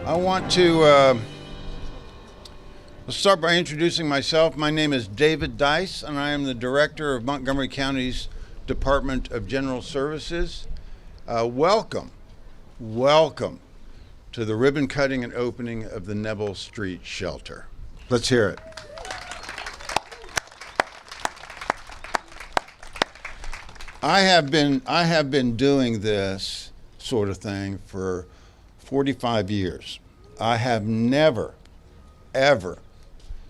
I want to let's start by introducing myself. My name is David Dice, and I am the director of Montgomery County's Department of General Services. Welcome to the ribbon cutting and opening of the Nebel Street Shelter. Let's hear it. I have been doing this sort of thing for 45 years. I have never, ever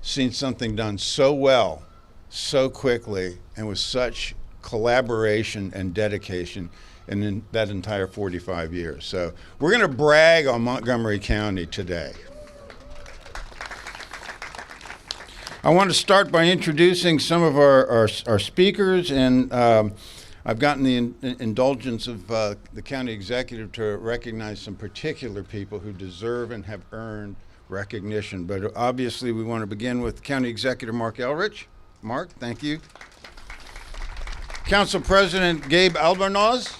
seen something done so well, so quickly, and with such collaboration and dedication in that entire 45 years. So we're going to brag on Montgomery County today. I want to start by introducing some of our speakers, and I've gotten the indulgence of the county executive to recognize some particular people who deserve and have earned recognition. But obviously we want to begin with County Executive Marc Elrich. Marc, thank you. Council President Gabe Albornoz.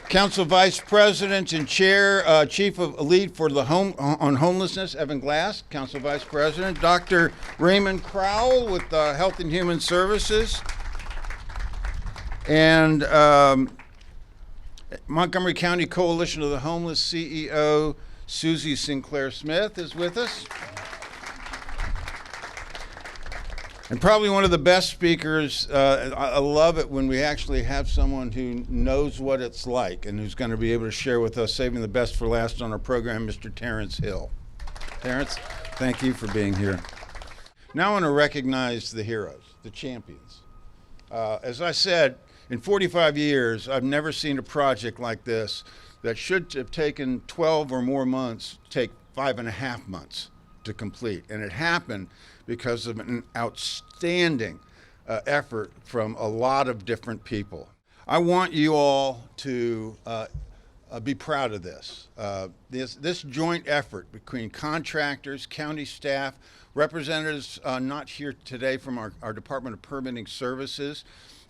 Council Vice President and Chair, Chief of Lead for the on Homelessness, Evan Glass. Council Vice President. Dr. Raymond Crowell with Health and Human Services. And Montgomery County Coalition of the Homeless CEO Susie Sinclair Smith is with us. And probably one of the best speakers. I love it when we actually have someone who knows what it's like and who's going to be able to share with us, saving the best for last on our program, Mr. Terrence Hill. Terrence, thank you for being here. Now I want to recognize the heroes, the champions. As I said, in 45 years, I've never seen a project like this that should have taken 12 or more months take 5.5 months to complete. And it happened because of an outstanding effort from a lot of different people. I want you all to be proud of this. This joint effort between contractors, county staff, representatives not here today from our Department of Permitting Services,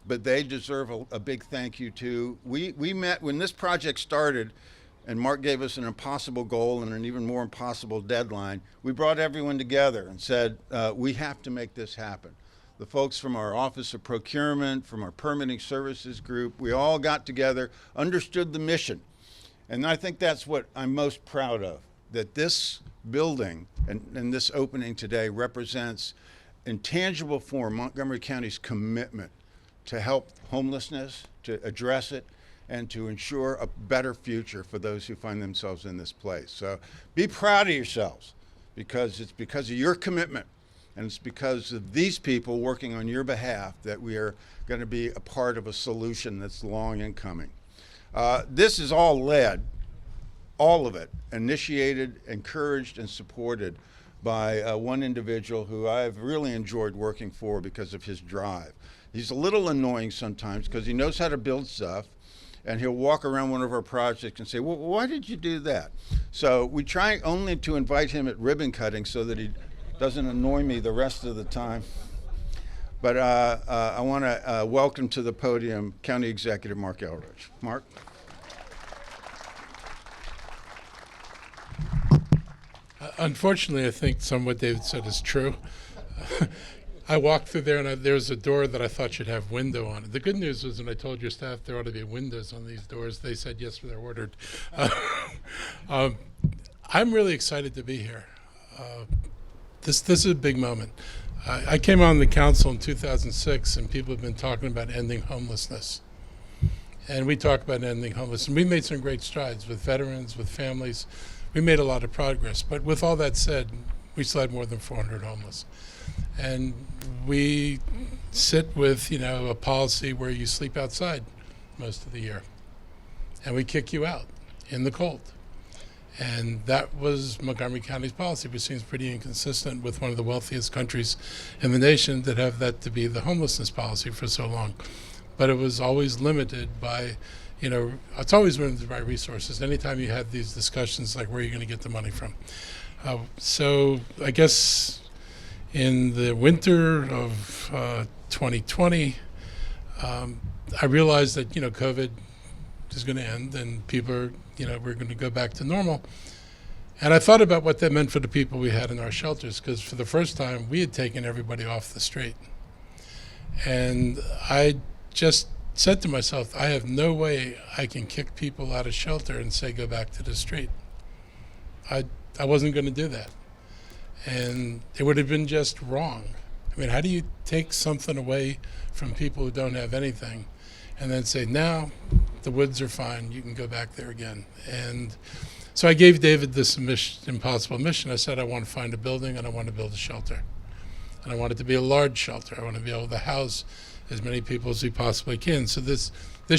but they deserve a big thank you too. We met when this project started, and Marc gave us an impossible goal and an even more impossible deadline. We brought everyone together and said, we have to make this happen. The folks from our Office of Procurement, from our Permitting Services group, we all got together, understood the mission. And I think that's what I'm most proud of, that this building and this opening today represents in tangible form Montgomery County's commitment to help homelessness, to address it, and to ensure a better future for those who find themselves in this place. So be proud of yourselves, because it's because of your commitment and it's because of these people working on your behalf that we are going to be a part of a solution that's long in coming. This is all led, all of it, initiated, encouraged, and supported by one individual who I've really enjoyed working for because of his drive. He's a little annoying sometimes because he knows how to build stuff, and he'll walk around one of our projects and say, well, why did you do that? So we try only to invite him at ribbon cutting so that he doesn't annoy me the rest of the time. But I want to welcome to the podium County Executive Marc Elrich. Marc? Unfortunately, I think some of what David said is true. I walked through there, and there's a door that I thought should have window on it. The good news was when I told your staff there ought to be windows on these doors, they said yes, they're ordered. I'm really excited to be here. This is a big moment. I came on the council in 2006, and people have been talking about ending homelessness. And we talk about ending homelessness. And we made some great strides with veterans, with families. We made a lot of progress. But with all that said, we still had more than 400 homeless. And we sit with, a policy where you sleep outside most of the year. And we kick you out in the cold. And that was Montgomery County's policy, which seems pretty inconsistent with one of the wealthiest countries in the nation that have that to be the homelessness policy for so long. But it was always limited by, it's always limited by resources. Anytime you have these discussions, like where are you going to get the money from? So I guess in the winter of 2020, I realized that, COVID is going to end and people are, we're going to go back to normal. And I thought about what that meant for the people we had in our shelters, because for the first time we had taken everybody off the street. And I just said to myself, I have no way I can kick people out of shelter and say go back to the street. I wasn't going to do that. And it would have been just wrong. I mean, how do you take something away from people who don't have anything and then say, now the woods are fine, you can go back there again? And so I gave David this impossible mission. I said, I want to find a building and I want to build a shelter. And I want it to be a large shelter. I want to be able to house as many people as we possibly can. So this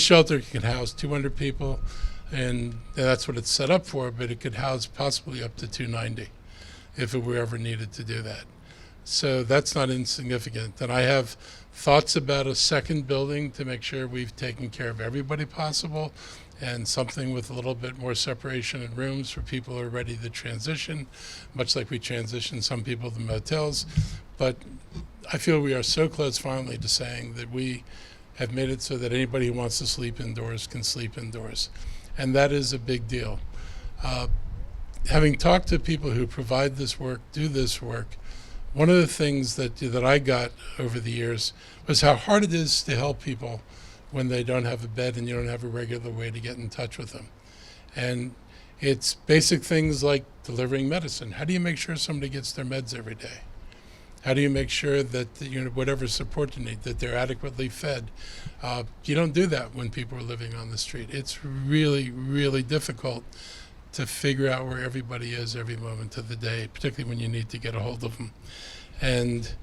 shelter can house 200 people, and that's what it's set up for, but it could house possibly up to 290 if it were ever needed to do that. So that's not insignificant. And I have thoughts about a second building to make sure we've taken care of everybody possible, and something with a little bit more separation in rooms for people who are ready to transition, much like we transition some people to motels. But I feel we are so close finally to saying that we have made it so that anybody who wants to sleep indoors can sleep indoors. And that is a big deal. Having talked to people who provide this work, do this work, one of the things that I got over the years was how hard it is to help people when they don't have a bed and you don't have a regular way to get in touch with them. And it's basic things like delivering medicine. How do you make sure somebody gets their meds every day? How do you make sure that whatever support you need, that they're adequately fed? You don't do that when people are living on the street. It's really, really difficult to figure out where everybody is every moment of the day, particularly when you need to get a hold of them. And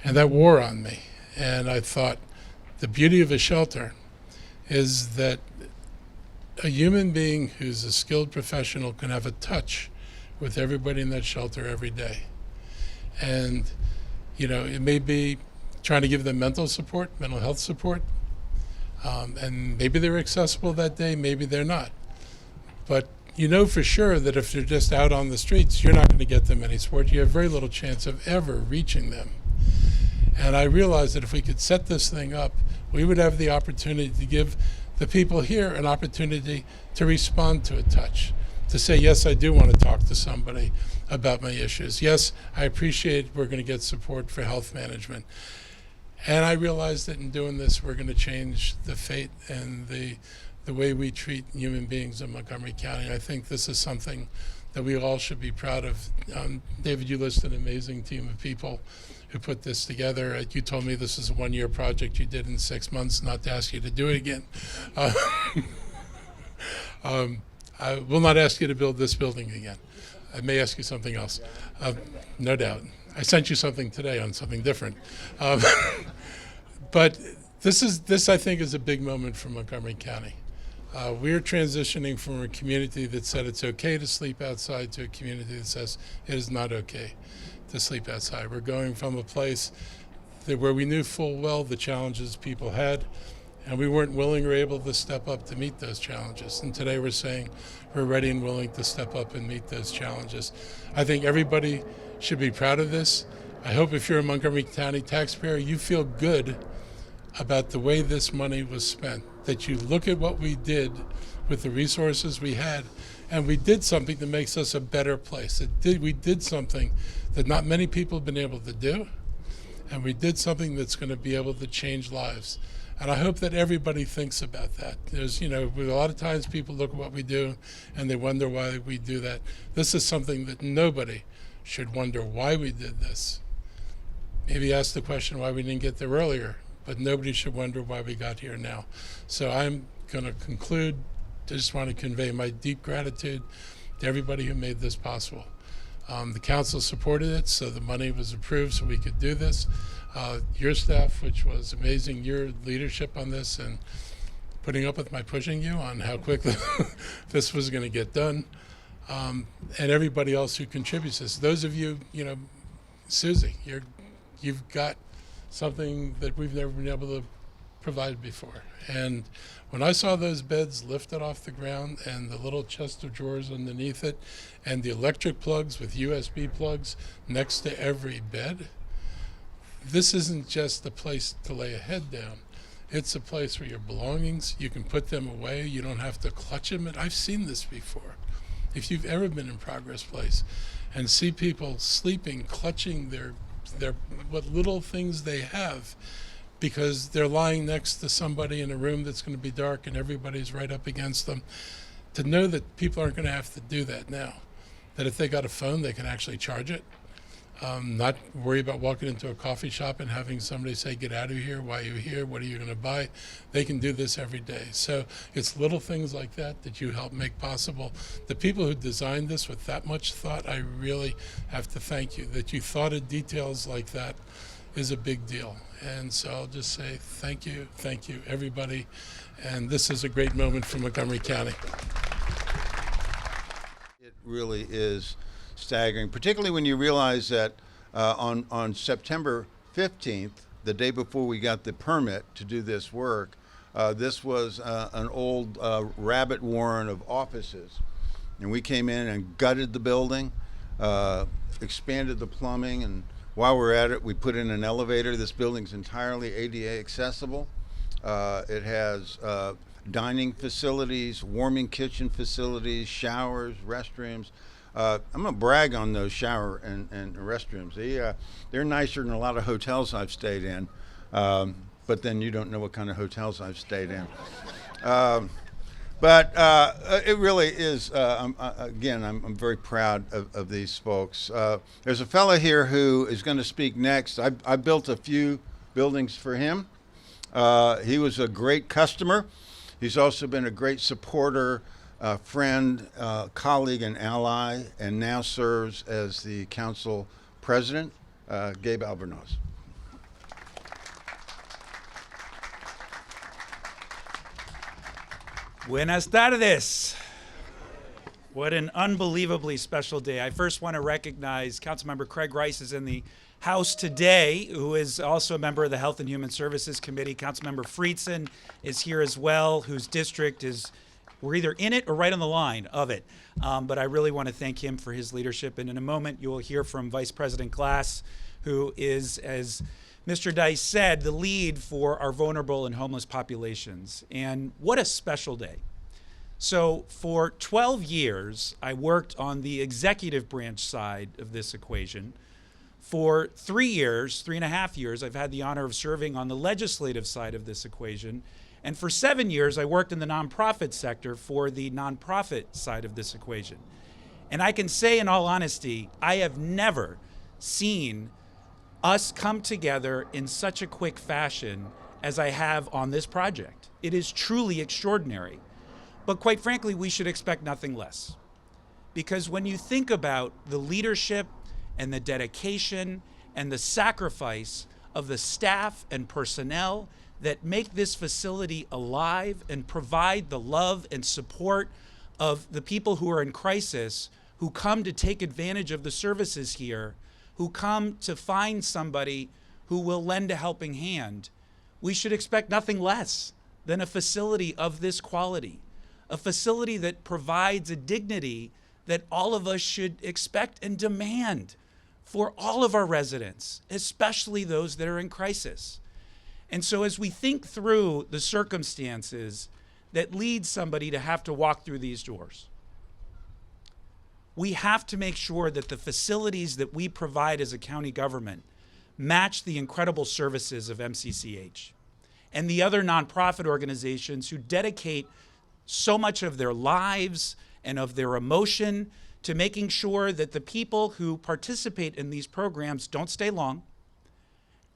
that wore on me. And I thought the beauty of a shelter is that a human being who's a skilled professional can have a touch with everybody in that shelter every day. And it may be trying to give them mental support, mental health support, and maybe they're accessible that day, maybe they're not. But you know for sure that if they're just out on the streets, you're not going to get them any support. You have very little chance of ever reaching them. And I realized that if we could set this thing up, we would have the opportunity to give the people here an opportunity to respond to a touch, to say, yes, I do want to talk to somebody about my issues. Yes, I appreciate we're going to get support for health management. And I realized that in doing this, we're going to change the fate and the way we treat human beings in Montgomery County. I think this is something that we all should be proud of. David, you listed an amazing team of people who put this together. You told me this is a one-year project you did in 6 months, not to ask you to do it again. I will not ask you to build this building again. I may ask you something else, no doubt. I sent you something today on something different. But this I think is a big moment for Montgomery County. We're transitioning from a community that said it's okay to sleep outside to a community that says it is not okay to sleep outside. We're going from a place where we knew full well the challenges people had, and we weren't willing or able to step up to meet those challenges. And today we're saying we're ready and willing to step up and meet those challenges. I think everybody should be proud of this. I hope if you're a Montgomery County taxpayer, you feel good about the way this money was spent, that you look at what we did with the resources we had, and we did something that makes us a better place. We did something that not many people have been able to do, and we did something that's going to be able to change lives. And I hope that everybody thinks about that. There's, a lot of times people look at what we do and they wonder why we do that. This is something that nobody should wonder why we did this. Maybe ask the question why we didn't get there earlier, but nobody should wonder why we got here now. So I'm going to conclude. I just want to convey my deep gratitude to everybody who made this possible. The council supported it, so the money was approved so we could do this. Your staff, which was amazing, your leadership on this and putting up with my pushing you on how quickly this was going to get done, and everybody else who contributes this. Those of you, Susie, you've got something that we've never been able to provide before. And when I saw those beds lifted off the ground and the little chest of drawers underneath it and the electric plugs with USB plugs next to every bed, this isn't just a place to lay a head down. It's a place where your belongings, you can put them away. You don't have to clutch them. And I've seen this before. If you've ever been in Progress Place and see people sleeping, clutching their what little things they have because they're lying next to somebody in a room that's going to be dark and everybody's right up against them, to know that people aren't going to have to do that now. That if they got a phone, they can actually charge it. Not worry about walking into a coffee shop and having somebody say, get out of here, why are you here, what are you going to buy? They can do this every day. So it's little things like that that you help make possible. The people who designed this with that much thought, I really have to thank you. That you thought of details like that is a big deal. And so I'll just say thank you, everybody. And this is a great moment for Montgomery County. It really is staggering, particularly when you realize that on September 15th, the day before we got the permit to do this work, this was an old rabbit warren of offices. And we came in and gutted the building, expanded the plumbing, and while we're at it, we put in an elevator. This building's entirely ADA accessible. It has dining facilities, warming kitchen facilities, showers, restrooms. I'm gonna brag on those shower and restrooms. They're nicer than a lot of hotels I've stayed in, but then you don't know what kind of hotels I've stayed in. But it really is. Again, I'm very proud of these folks. There's a fella here who is going to speak next. I built a few buildings for him. He was a great customer. He's also been a great supporter, friend, colleague, and ally, and now serves as the council president, Gabe Albornoz. Buenas tardes. What an unbelievably special day. I first want to recognize Councilmember Craig Rice is in the House today, who is also a member of the Health and Human Services Committee. Councilmember Friedson is here as well, whose district is, we're either in it or right on the line of it. But I really want to thank him for his leadership. And in a moment, you will hear from Vice President Glass, who is, as Mr. Dice said, the lead for our vulnerable and homeless populations. And what a special day. So for 12 years, I worked on the executive branch side of this equation. For 3 years, 3.5 years, I've had the honor of serving on the legislative side of this equation. And for 7 years, I worked in the nonprofit sector for the nonprofit side of this equation. And I can say in all honesty, I have never seen us come together in such a quick fashion as I have on this project. It is truly extraordinary. But quite frankly, we should expect nothing less. Because when you think about the leadership and the dedication and the sacrifice of the staff and personnel that make this facility alive and provide the love and support of the people who are in crisis, who come to take advantage of the services here, who come to find somebody who will lend a helping hand, we should expect nothing less than a facility of this quality, a facility that provides a dignity that all of us should expect and demand for all of our residents, especially those that are in crisis. And so as we think through the circumstances that lead somebody to have to walk through these doors, we have to make sure that the facilities that we provide as a county government match the incredible services of MCCH and the other nonprofit organizations who dedicate so much of their lives and of their emotion to making sure that the people who participate in these programs don't stay long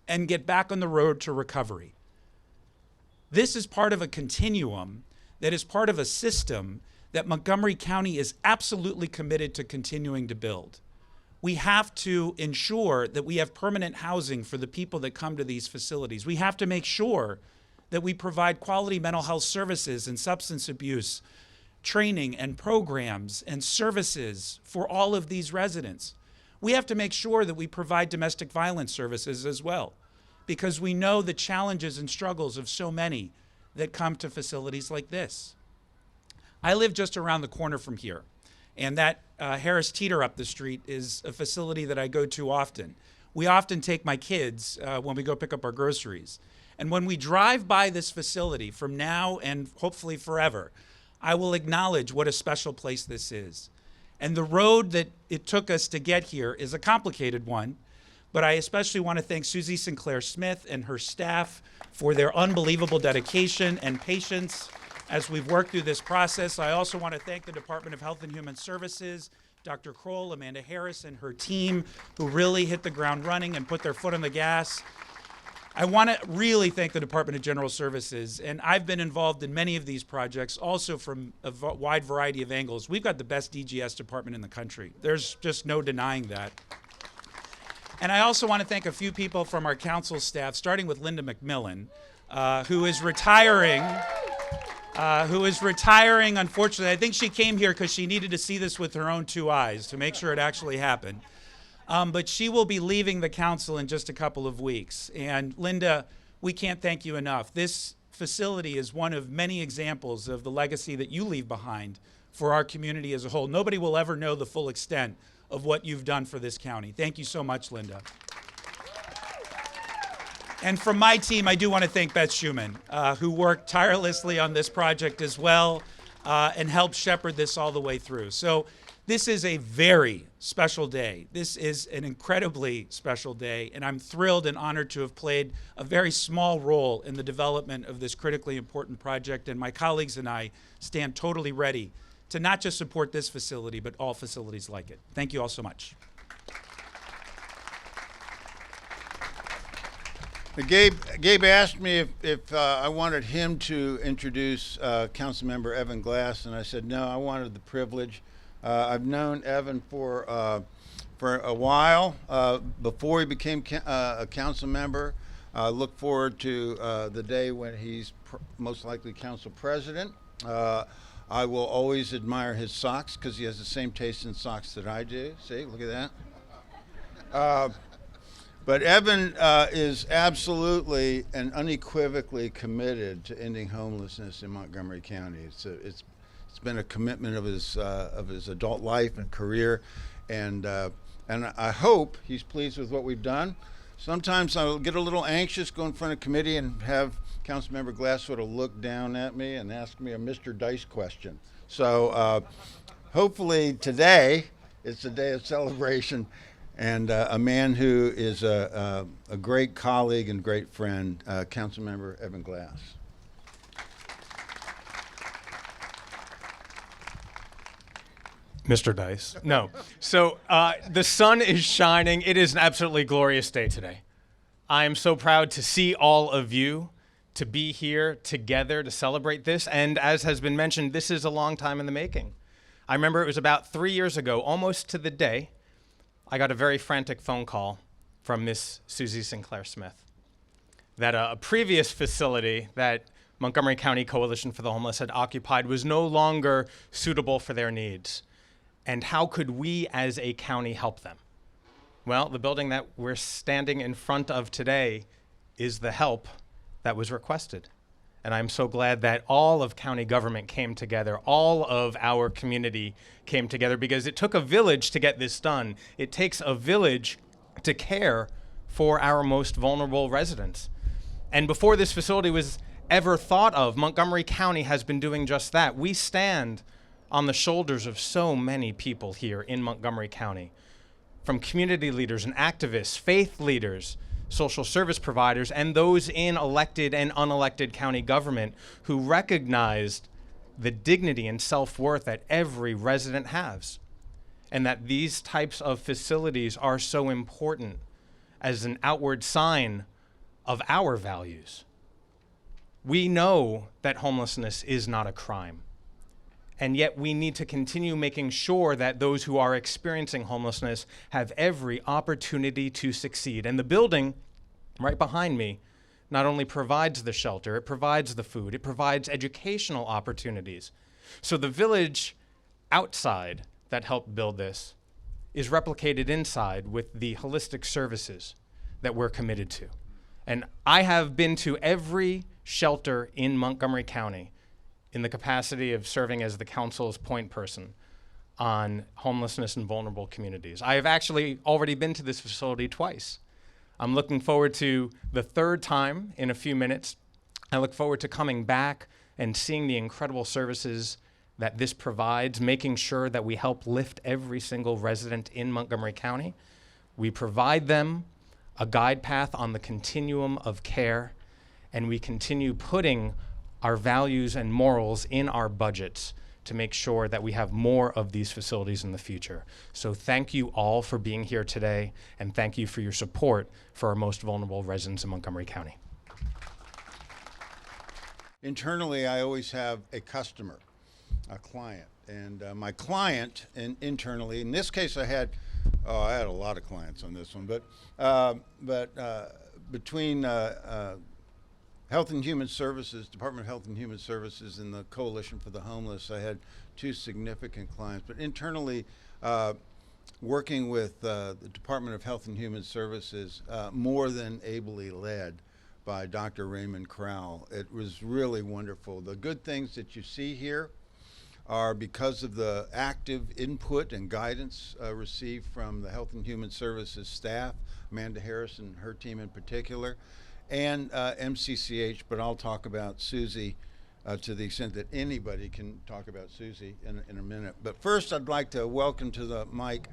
and get back on the road to recovery. This is part of a continuum that is part of a system that Montgomery County is absolutely committed to continuing to build. We have to ensure that we have permanent housing for the people that come to these facilities. We have to make sure that we provide quality mental health services and substance abuse training and programs and services for all of these residents. We have to make sure that we provide domestic violence services as well, because we know the challenges and struggles of so many that come to facilities like this. I live just around the corner from here, and that Harris Teeter up the street is a facility that I go to often. We often take my kids when we go pick up our groceries. And when we drive by this facility from now and hopefully forever, I will acknowledge what a special place this is. And the road that it took us to get here is a complicated one, but I especially want to thank Susie Sinclair Smith and her staff for their unbelievable dedication and patience as we've worked through this process. I also want to thank the Department of Health and Human Services, Dr. Kroll, Amanda Harris, and her team, who really hit the ground running and put their foot on the gas. I want to really thank the Department of General Services, and I've been involved in many of these projects, also from a wide variety of angles. We've got the best DGS department in the country. There's just no denying that. And I also want to thank a few people from our council staff, starting with Linda McMillan, who is retiring. Unfortunately. I think she came here because she needed to see this with her own two eyes to make sure it actually happened. But she will be leaving the council in just a couple of weeks. And Linda, we can't thank you enough. This facility is one of many examples of the legacy that you leave behind for our community as a whole. Nobody will ever know the full extent of what you've done for this county. Thank you so much, Linda. And from my team, I do want to thank Beth Schuman, who worked tirelessly on this project as well and helped shepherd this all the way through. So this is a very special day. This is an incredibly special day, and I'm thrilled and honored to have played a very small role in the development of this critically important project, and my colleagues and I stand totally ready to not just support this facility, but all facilities like it. Thank you all so much. Gabe asked me if I wanted him to introduce Councilmember Evan Glass, and I said no, I wanted the privilege. I've known Evan for a while before he became a council member. I look forward to the day when he's most likely council president. I will always admire his socks because he has the same taste in socks that I do. See, look at that. But Evan is absolutely and unequivocally committed to ending homelessness in Montgomery County. It's been a commitment of his adult life and career, and I hope he's pleased with what we've done. Sometimes I'll get a little anxious, go in front of committee, and have Councilmember Glass sort of look down at me and ask me a Mr. Dice question. So hopefully today it's a day of celebration, and a man who is a great colleague and great friend, Councilmember Evan Glass. Mr. Dice. No. So the sun is shining. It is an absolutely glorious day today. I am so proud to see all of you, to be here together to celebrate this. And as has been mentioned, this is a long time in the making. I remember it was about 3 years ago, almost to the day, I got a very frantic phone call from Miss Susie Sinclair Smith that a previous facility that Montgomery County Coalition for the Homeless had occupied was no longer suitable for their needs. And how could we as a county help them? Well, the building that we're standing in front of today is the help that was requested. And I'm so glad that all of county government came together, all of our community came together, because it took a village to get this done. It takes a village to care for our most vulnerable residents. And before this facility was ever thought of, Montgomery County has been doing just that. We stand on the shoulders of so many people here in Montgomery County, from community leaders and activists, faith leaders, social service providers, and those in elected and unelected county government who recognized the dignity and self-worth that every resident has, and that these types of facilities are so important as an outward sign of our values. We know that homelessness is not a crime. And yet we need to continue making sure that those who are experiencing homelessness have every opportunity to succeed. And the building right behind me not only provides the shelter, it provides the food, it provides educational opportunities. So the village outside that helped build this is replicated inside with the holistic services that we're committed to. And I have been to every shelter in Montgomery County in the capacity of serving as the council's point person on homelessness and vulnerable communities. I have actually already been to this facility twice. I'm looking forward to the third time in a few minutes. I look forward to coming back and seeing the incredible services that this provides, making sure that we help lift every single resident in Montgomery County. We provide them a guide path on the continuum of care, and we continue putting our values and morals in our budgets to make sure that we have more of these facilities in the future. So thank you all for being here today, and thank you for your support for our most vulnerable residents in Montgomery County. Internally, I always have a customer, a client, and my client, and internally, in this case, I had a lot of clients on this one, but between Health and Human Services, Department of Health and Human Services, and the Coalition for the Homeless, I had two significant clients. But internally, working with the Department of Health and Human Services, more than ably led by Dr. Raymond Crowell, it was really wonderful. The good things that you see here are because of the active input and guidance received from the Health and Human Services staff, Amanda Harris and her team in particular, and MCCH, but I'll talk about Susie to the extent that anybody can talk about Susie in a minute. But first, I'd like to welcome to the mic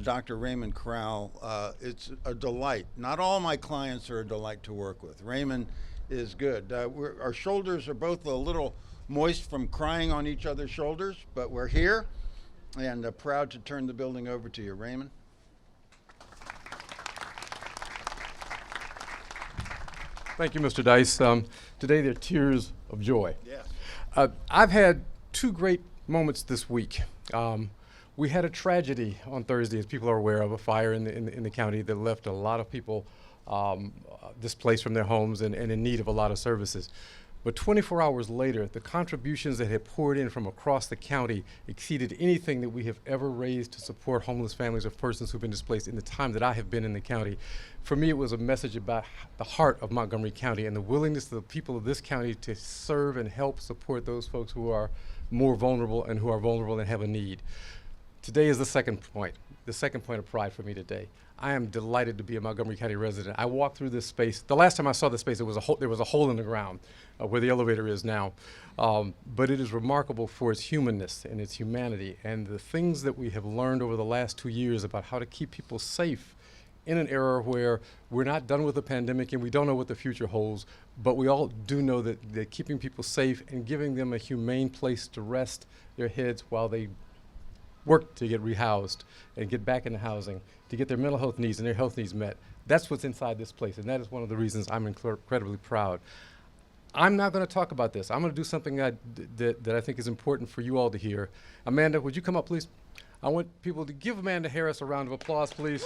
Dr. Raymond Crowell. It's a delight. Not all my clients are a delight to work with. Raymond is good. Our shoulders are both a little moist from crying on each other's shoulders, but we're here and proud to turn the building over to you. Raymond. Thank you, Mr. Dice. Today they're tears of joy. Yes. I've had two great moments this week. We had a tragedy on Thursday, as people are aware of, a fire in the county that left a lot of people displaced from their homes and in need of a lot of services. But 24 hours later, the contributions that had poured in from across the county exceeded anything that we have ever raised to support homeless families or persons who've been displaced in the time that I have been in the county. For me, it was a message about the heart of Montgomery County and the willingness of the people of this county to serve and help support those folks who are more vulnerable and who are vulnerable and have a need. Today is the second point of pride for me today. I am delighted to be a Montgomery County resident. I walked through this space. The last time I saw this space, there was a hole in the ground where the elevator is now. But it is remarkable for its humanness and its humanity and the things that we have learned over the last 2 years about how to keep people safe in an era where we're not done with the pandemic and we don't know what the future holds, but we all do know that keeping people safe and giving them a humane place to rest their heads while they work to get rehoused and get back into housing, to get their mental health needs and their health needs met. That's what's inside this place, and that is one of the reasons I'm incredibly proud. I'm not going to talk about this. I'm going to do something that I think is important for you all to hear. Amanda, would you come up, please? I want people to give Amanda Harris a round of applause, please.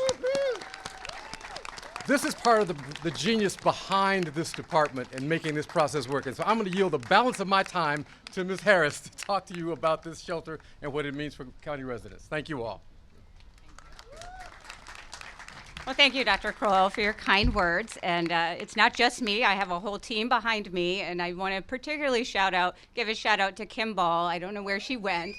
This is part of the genius behind this department and making this process work. And so I'm going to yield the balance of my time to Ms. Harris to talk to you about this shelter and what it means for county residents. Thank you all. Well, thank you, Dr. Crowell, for your kind words. And it's not just me. I have a whole team behind me. And I want to particularly give a shout out to Kim Ball. I don't know where she went.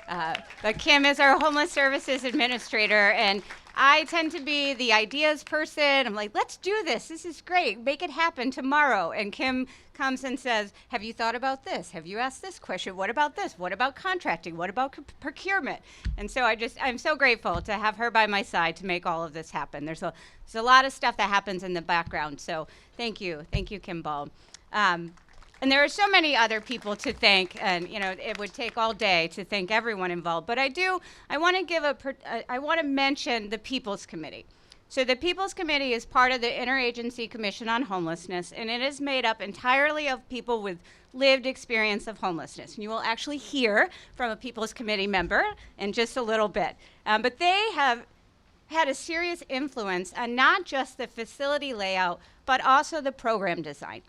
But Kim is our Homeless Services Administrator. And I tend to be the ideas person. I'm like, let's do this. This is great. Make it happen tomorrow. And Kim comes and says, have you thought about this? Have you asked this question? What about this? What about contracting? What about procurement? And so I'm so grateful to have her by my side to make all of this happen. There's a lot of stuff that happens in the background. So thank you. Thank you, Kim Ball. And there are so many other people to thank, and it would take all day to thank everyone involved. But I want to mention the People's Committee. So the People's Committee is part of the Interagency Commission on Homelessness, and it is made up entirely of people with lived experience of homelessness. And you will actually hear from a People's Committee member in just a little bit. But they have had a serious influence on not just the facility layout, but also the program design.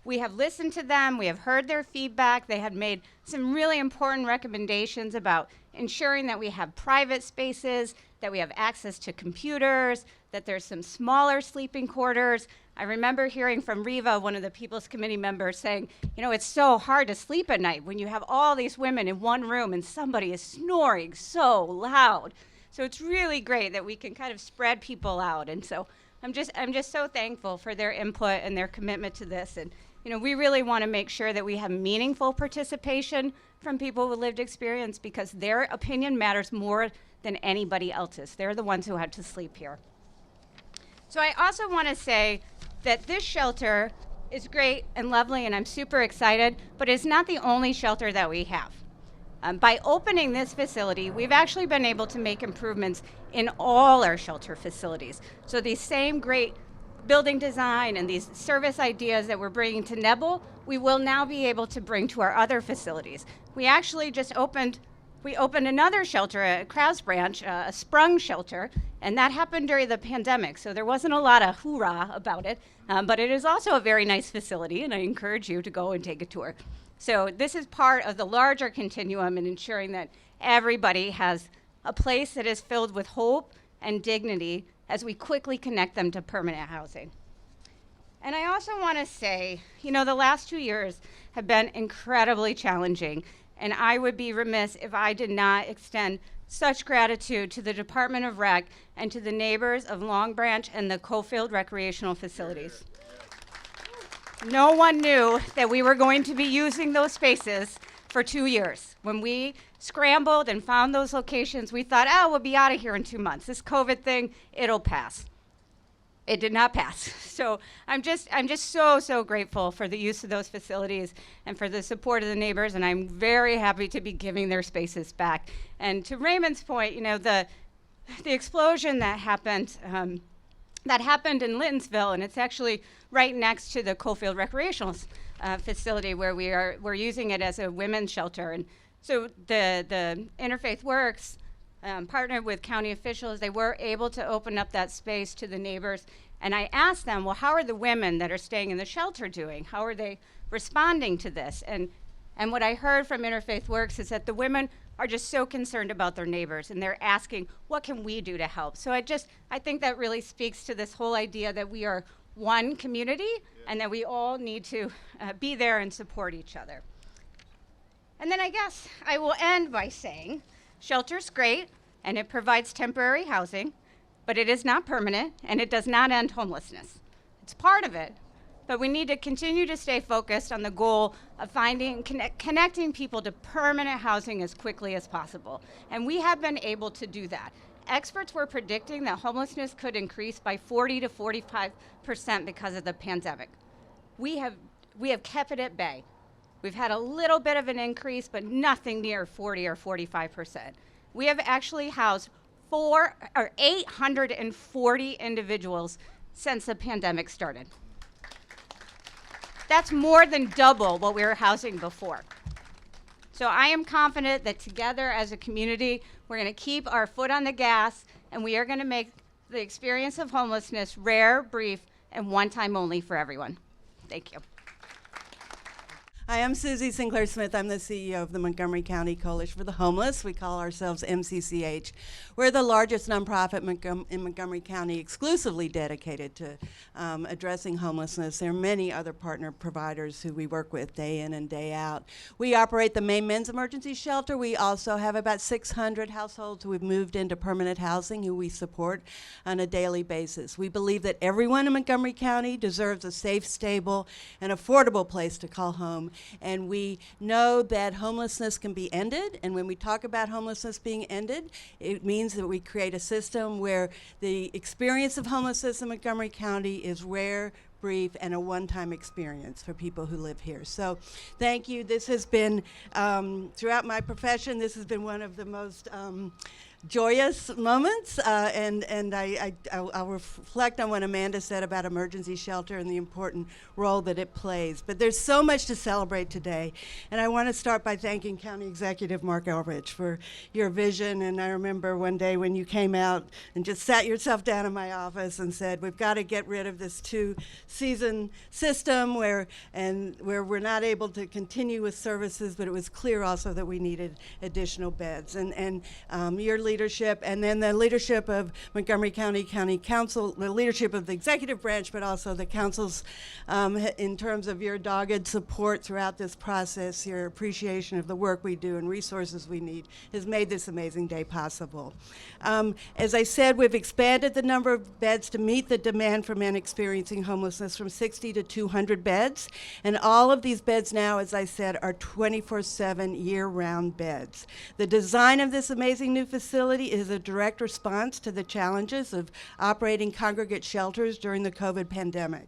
We have listened to them, we have heard their feedback. They had made some really important recommendations about ensuring that we have private spaces, that we have access to computers, that there's some smaller sleeping quarters. I remember hearing from Riva, one of the People's Committee members, saying, it's so hard to sleep at night when you have all these women in one room and somebody is snoring so loud. So it's really great that we can kind of spread people out. And so I'm just so thankful for their input and their commitment to this. And we really want to make sure that we have meaningful participation from people with lived experience, because their opinion matters more than anybody else's. They're the ones who had to sleep here. So I also want to say that this shelter is great and lovely, and I'm super excited, but it's not the only shelter that we have. By opening this facility, we've actually been able to make improvements in all our shelter facilities. So these same great building design and these service ideas that we're bringing to Nebel, we will now be able to bring to our other facilities. We actually just opened another shelter at Krause Branch, a sprung shelter, and that happened during the pandemic, so there wasn't a lot of hoorah about it, but it is also a very nice facility, and I encourage you to go and take a tour. So this is part of the larger continuum in ensuring that everybody has a place that is filled with hope and dignity as we quickly connect them to permanent housing. And I also want to say, the last 2 years have been incredibly challenging, and I would be remiss if I did not extend such gratitude to the Department of Rec and to the neighbors of Long Branch and the Cofield recreational facilities. No one knew that we were going to be using those spaces for 2 years. When we scrambled and found those locations, we thought, we'll be out of here in 2 months. This COVID thing, it'll pass. It did not pass. So I'm just so grateful for the use of those facilities and for the support of the neighbors, and I'm very happy to be giving their spaces back. And to Raymond's point, the explosion that happened in Littonsville, and it's actually right next to the Cofield recreational facility where we're using it as a women's shelter. And so the Interfaith Works partnered with county officials. They were able to open up that space to the neighbors. And I asked them, well, how are the women that are staying in the shelter doing? How are they responding to this? And what I heard from Interfaith Works is that the women are just so concerned about their neighbors, and they're asking, what can we do to help? So I think that really speaks to this whole idea that we are one community and that we all need to be there and support each other. And then I guess I will end by saying, shelter's great, and it provides temporary housing, but it is not permanent, and it does not end homelessness. It's part of it, but we need to continue to stay focused on the goal of connecting people to permanent housing as quickly as possible. And we have been able to do that. Experts were predicting that homelessness could increase by 40 to 45% because of the pandemic. We have kept it at bay. We've had a little bit of an increase, but nothing near 40 or 45%. We have actually housed 840 individuals since the pandemic started. That's more than double what we were housing before. So I am confident that together as a community, we're going to keep our foot on the gas, and we are going to make the experience of homelessness rare, brief, and one time only for everyone. Thank you. Hi, I'm Susie Sinclair Smith. I'm the CEO of the Montgomery County Coalition for the Homeless. We call ourselves MCCH. We're the largest nonprofit in Montgomery County exclusively dedicated to addressing homelessness. There are many other partner providers who we work with day in and day out. We operate the main men's emergency shelter. We also have about 600 households who have moved into permanent housing who we support on a daily basis. We believe that everyone in Montgomery County deserves a safe, stable, and affordable place to call home. And we know that homelessness can be ended. And when we talk about homelessness being ended, it means that we create a system where the experience of homelessness in Montgomery County is rare, brief, and a one-time experience for people who live here. So thank you. This has been, throughout my profession, this has been one of the most joyous moments, and I'll reflect on what Amanda said about emergency shelter and the important role that it plays. But there's so much to celebrate today, and I want to start by thanking County Executive Marc Elrich for your vision. And I remember one day when you came out and just sat yourself down in my office and said, we've got to get rid of this two-season system where we're not able to continue with services, but it was clear also that we needed additional beds. And your leadership, and then the leadership of Montgomery County Council, the leadership of the executive branch, but also the councils, in terms of your dogged support throughout this process, your appreciation of the work we do and resources we need has made this amazing day possible. As I said, we've expanded the number of beds to meet the demand for men experiencing homelessness from 60 to 200 beds, and all of these beds now, as I said, are 24/7 year-round beds. The design of this amazing new facility is a direct response to the challenges of operating congregate shelters during the COVID pandemic.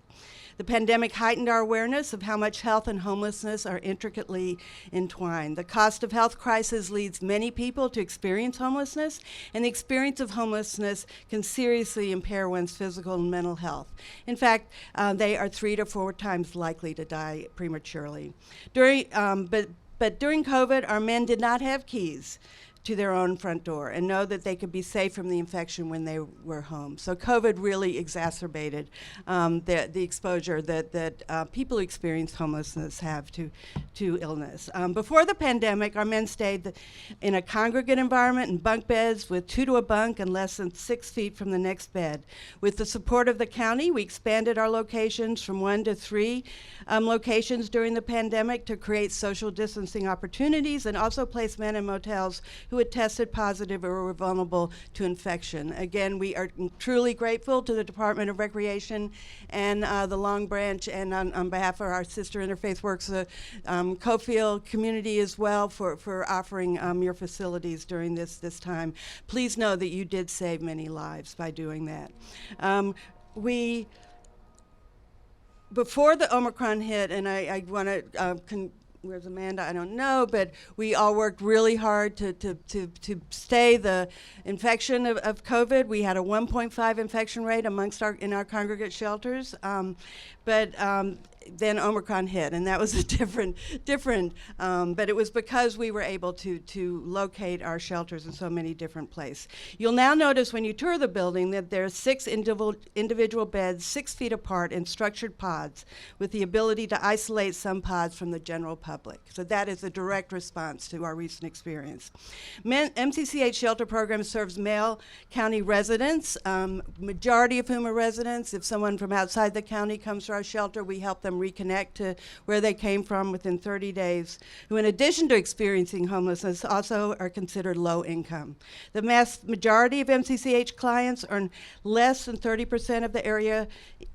The pandemic heightened our awareness of how much health and homelessness are intricately entwined. The cost of health crisis leads many people to experience homelessness, and the experience of homelessness can seriously impair one's physical and mental health. In fact, they are 3 to 4 times likely to die prematurely. But during COVID, our men did not have keys to their own front door and know that they could be safe from the infection when they were home. So COVID really exacerbated the exposure that people who experience homelessness have to illness. Before the pandemic, our men stayed in a congregate environment in bunk beds with 2 to a bunk and less than 6 feet from the next bed. With the support of the county, we expanded our locations from 1 to 3 locations during the pandemic to create social distancing opportunities, and also place men in motels who had tested positive or were vulnerable to infection. Again, we are truly grateful to the Department of Recreation and the Long Branch, and on behalf of our sister Interfaith Works, the Cofield community as well, for offering your facilities during this time. Please know that you did save many lives by doing that. Before the Omicron hit, and I want to where's Amanda? I don't know, but we all worked really hard to stay the infection of COVID. We had a 1.5 infection rate in our congregate shelters, but then Omicron hit, and that was a different, but it was because we were able to locate our shelters in so many different places. You'll now notice when you tour the building that there are 6 individual beds, 6 feet apart in structured pods, with the ability to isolate some pods from the general public. So that is a direct response to our recent experience. MCCH shelter program serves male county residents, majority of whom are residents. If someone from outside the county comes to our shelter, we help them reconnect to where they came from within 30 days, who in addition to experiencing homelessness also are considered low income. The majority of MCCH clients earn less than 30% of the area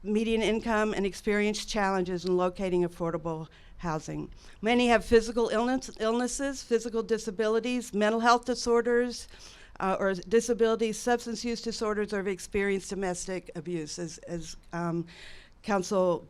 median income and experience challenges in locating affordable housing. Many have physical illnesses, physical disabilities, mental health disorders, or disabilities, substance use disorders, or have experienced domestic abuse, as Council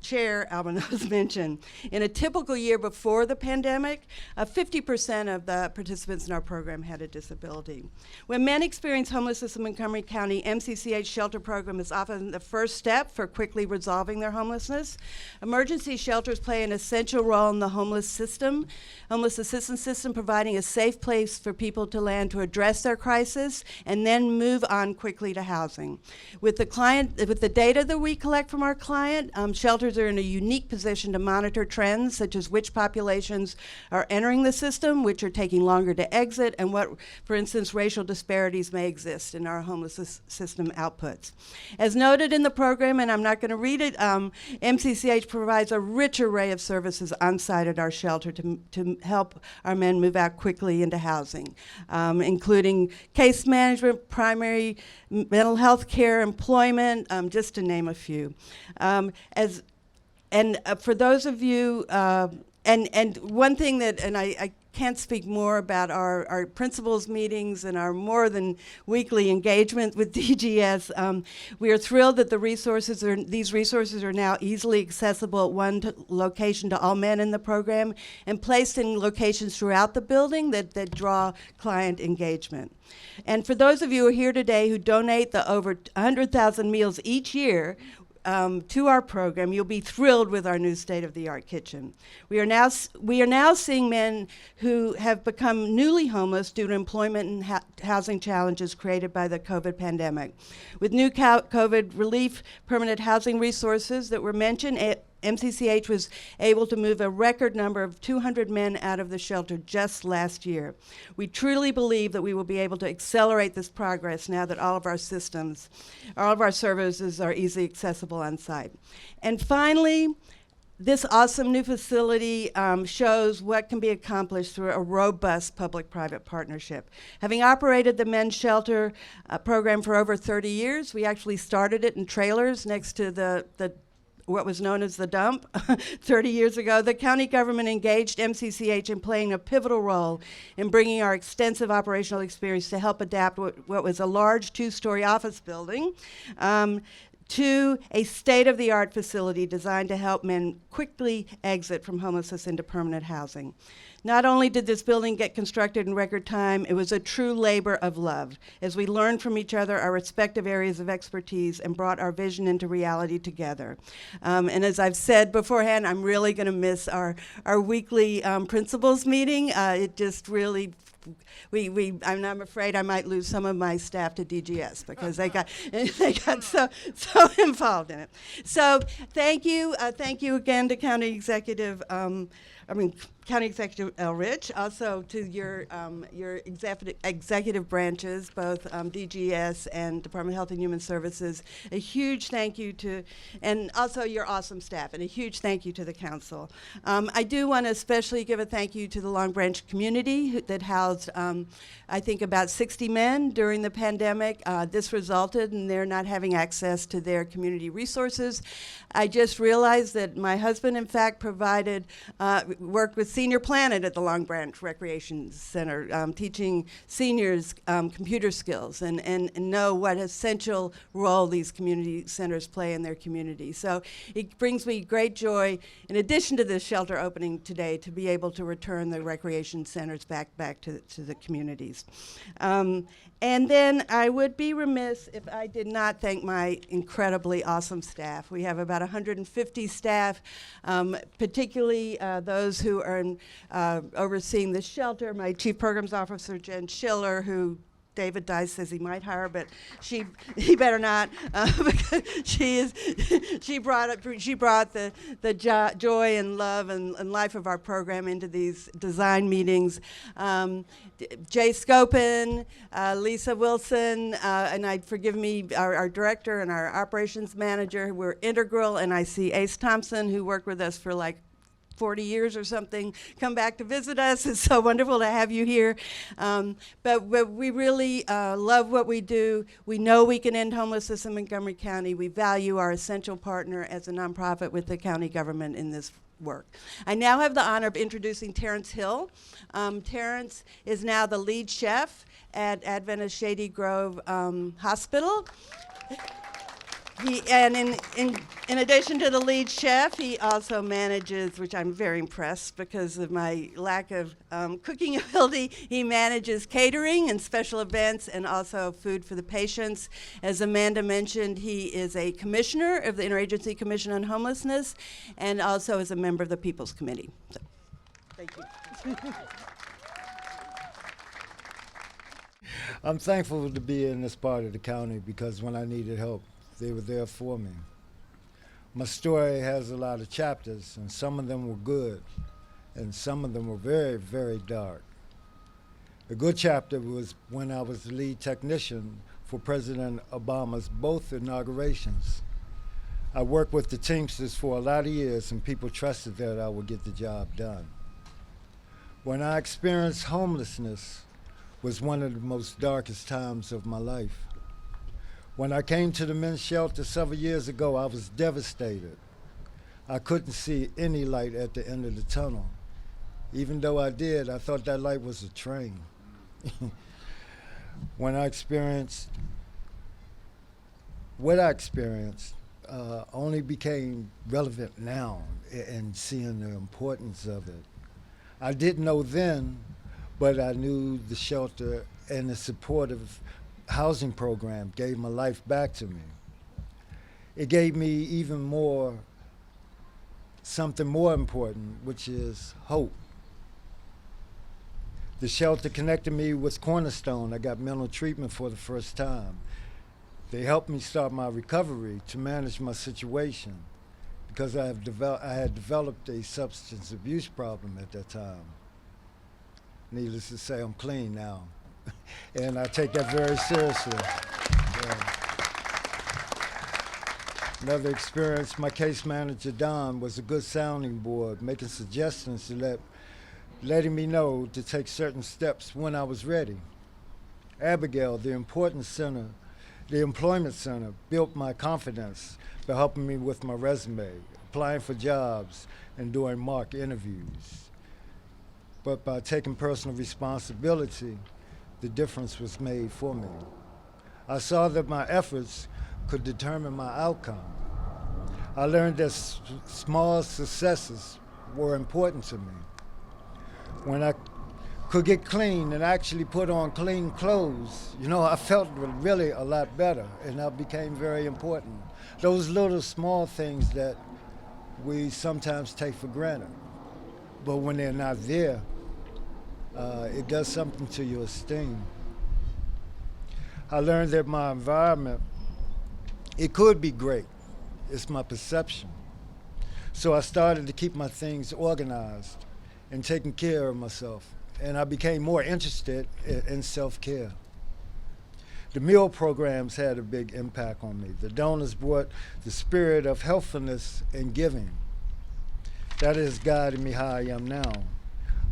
Chair Albanos mentioned. In a typical year before the pandemic, 50% of the participants in our program had a disability. When men experience homelessness in Montgomery County, MCCH shelter program is often the first step for quickly resolving their homelessness. Emergency shelters play an essential role in the homeless assistance system, providing a safe place for people to land to address their crisis and then move on quickly to housing. With the data that we collect from our client, shelters are in a unique position to monitor trends such as which populations are entering the system, which are taking longer to exit, and what, for instance, racial disparities may exist in our homeless system outputs. As noted in the program, and I'm not going to read it, MCCH provides a rich array of services on site at our shelter to help our men move out quickly into housing, including case management, primary mental health care, employment, just to name a few. For those of you, and one thing that, and I can't speak more about our principals meetings and our more than weekly engagement with DGS. We are thrilled that these resources are now easily accessible at one location to all men in the program, and placed in locations throughout the building that draw client engagement. And for those of you who are here today who donate the over 100,000 meals each year to our program, you'll be thrilled with our new state-of-the-art kitchen. We are now seeing men who have become newly homeless due to employment and housing challenges created by the COVID pandemic. With new COVID relief permanent housing resources that were mentioned, MCCH was able to move a record number of 200 men out of the shelter just last year. We truly believe that we will be able to accelerate this progress now that all of our systems, all of our services are easily accessible on site. And finally, this awesome new facility shows what can be accomplished through a robust public-private partnership. Having operated the men's shelter program for over 30 years, we actually started it in trailers next to the what was known as the dump 30 years ago. The county government engaged MCCH in playing a pivotal role in bringing our extensive operational experience to help adapt what was a large two-story office building to a state-of-the-art facility designed to help men quickly exit from homelessness into permanent housing. Not only did this building get constructed in record time, it was a true labor of love as we learned from each other our respective areas of expertise and brought our vision into reality together. And as I've said beforehand, I'm really going to miss our weekly principals meeting. It just really I'm afraid I might lose some of my staff to DGS because they got so involved in it. So thank you again to County Executive Elrich, also to your executive branches, both DGS and Department of Health and Human Services. A huge thank you to, and also your awesome staff, and a huge thank you to the council. I do want to especially give a thank you to the Long Branch community that housed, I think, about 60 men during the pandemic. This resulted in their not having access to their community resources. I just realized that my husband, in fact, worked with Senior Planet at the Long Branch Recreation Center, teaching seniors computer skills and know what essential role these community centers play in their community. So it brings me great joy, in addition to this shelter opening today, to be able to return the recreation centers back to the communities. And then I would be remiss if I did not thank my incredibly awesome staff. We have about 150 staff, particularly those who are overseeing the shelter. My Chief Programs Officer, Jen Schiller, who David Dice says he might hire, but he better not, because she brought the joy and love and life of our program into these design meetings. Jay Scopin, Lisa Wilson, and forgive me, our director and our operations manager were integral, and I see Ace Thompson, who worked with us for like 40 years or something, come back to visit us. It's so wonderful to have you here. But we really love what we do. We know we can end homelessness in Montgomery County. We value our essential partner as a nonprofit with the county government in this work. I now have the honor of introducing Terrence Hill. Terrence is now the lead chef at Adventist Shady Grove Hospital. In addition to the lead chef, he also manages, which I'm very impressed because of my lack of cooking ability, he manages catering and special events and also food for the patients. As Amanda mentioned, he is a commissioner of the Interagency Commission on Homelessness and also is a member of the People's Committee. So, thank you. I'm thankful to be in this part of the county because when I needed help, they were there for me. My story has a lot of chapters, and some of them were good, and some of them were very, very dark. A good chapter was when I was the lead technician for President Obama's both inaugurations. I worked with the Teamsters for a lot of years, and people trusted that I would get the job done. When I experienced homelessness was one of the most darkest times of my life. When I came to the men's shelter several years ago, I was devastated. I couldn't see any light at the end of the tunnel. Even though I did, I thought that light was a train. When I experienced what I experienced, only became relevant now and seeing the importance of it. I didn't know then, but I knew the shelter and the supportive housing program gave my life back to me. It gave me even more, something more important, which is hope. The shelter connected me with Cornerstone. I got mental treatment for the first time. They helped me start my recovery to manage my situation because I had developed a substance abuse problem at that time. Needless to say, I'm clean now, and I take that very seriously. Yeah. Another experience, my case manager, Don, was a good sounding board, making suggestions to letting me know to take certain steps when I was ready. Abigail, the employment center, built my confidence by helping me with my resume, applying for jobs, and doing mock interviews. But by taking personal responsibility, the difference was made for me. I saw that my efforts could determine my outcome. I learned that small successes were important to me. When I could get clean and actually put on clean clothes, I felt really a lot better, and that became very important. Those little small things that we sometimes take for granted, but when they're not there, it does something to your esteem. I learned that my environment, it could be great. It's my perception. So I started to keep my things organized and taking care of myself. And I became more interested in self-care. The meal programs had a big impact on me. The donors brought the spirit of helpfulness and giving. That has guided me how I am now.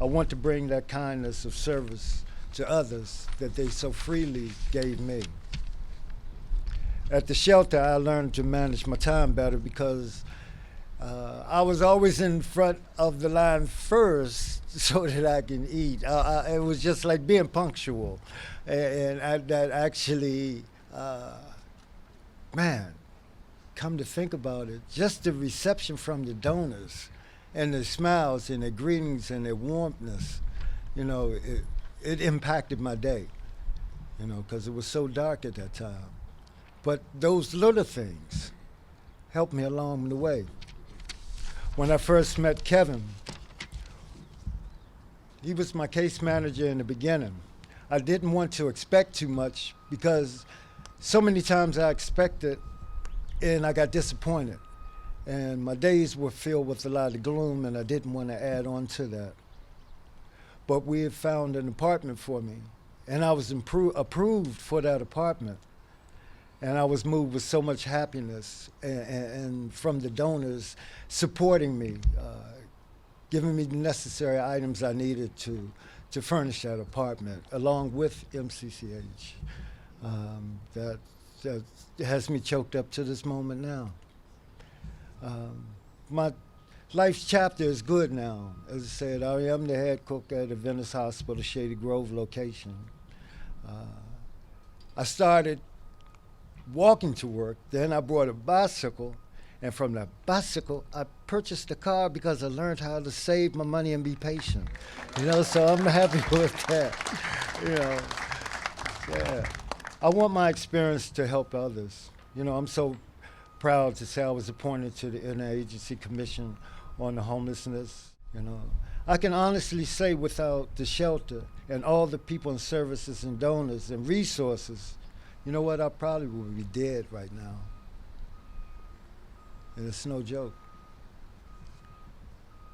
I want to bring that kindness of service to others that they so freely gave me. At the shelter, I learned to manage my time better because I was always in front of the line first so that I can eat. It was just like being punctual. That actually, come to think about it, just the reception from the donors and their smiles and their greetings and their warmness, it impacted my day, because it was so dark at that time. But those little things helped me along the way. When I first met Kevin, he was my case manager in the beginning. I didn't want to expect too much because so many times I expected and I got disappointed. And my days were filled with a lot of gloom, and I didn't want to add on to that. But we had found an apartment for me, and I was approved for that apartment. And I was moved with so much happiness and from the donors supporting me, giving me the necessary items I needed to furnish that apartment, along with MCCH. That has me choked up to this moment now. My life's chapter is good now. As I said, I am the head cook at a Venice Hospital, Shady Grove location. I started walking to work, then I brought a bicycle, and from that bicycle, I purchased a car because I learned how to save my money and be patient. So I'm happy with that. Yeah. I want my experience to help others. I'm so proud to say I was appointed to the Interagency Commission on the Homelessness. I can honestly say without the shelter and all the people and services and donors and resources, I probably would be dead right now. And it's no joke.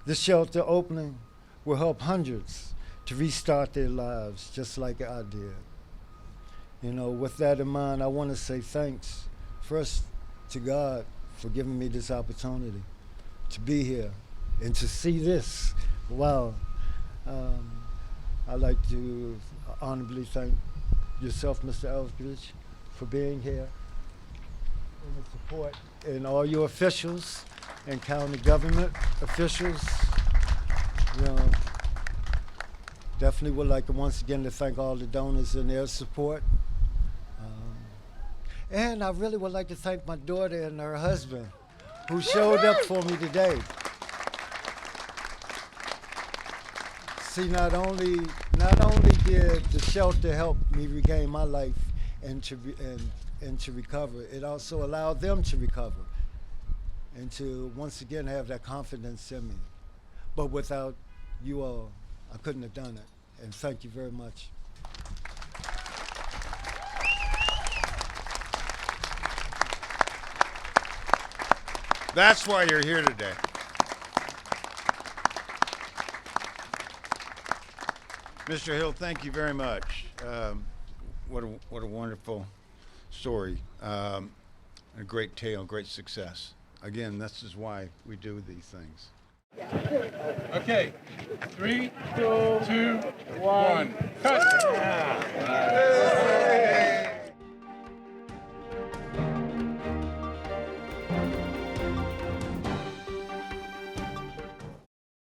This shelter opening will help hundreds to restart their lives just like I did. With that in mind, I want to say thanks first to God for giving me this opportunity to be here and to see this. Wow. I'd like to honorably thank yourself, Mr. Elrich, for being here and the support, and all your officials and county government officials. Definitely would like to once again to thank all the donors and their support. And I really would like to thank my daughter and her husband who showed up for me today. See, not only did the shelter help me regain my life and to recover, it also allowed them to recover and to once again have that confidence in me. But without you all, I couldn't have done it. And thank you very much. That's why you're here today. Mr. Hill, thank you very much. What a wonderful story. A great tale, great success. Again, this is why we do these things. Okay, 3, 2, 1, cut.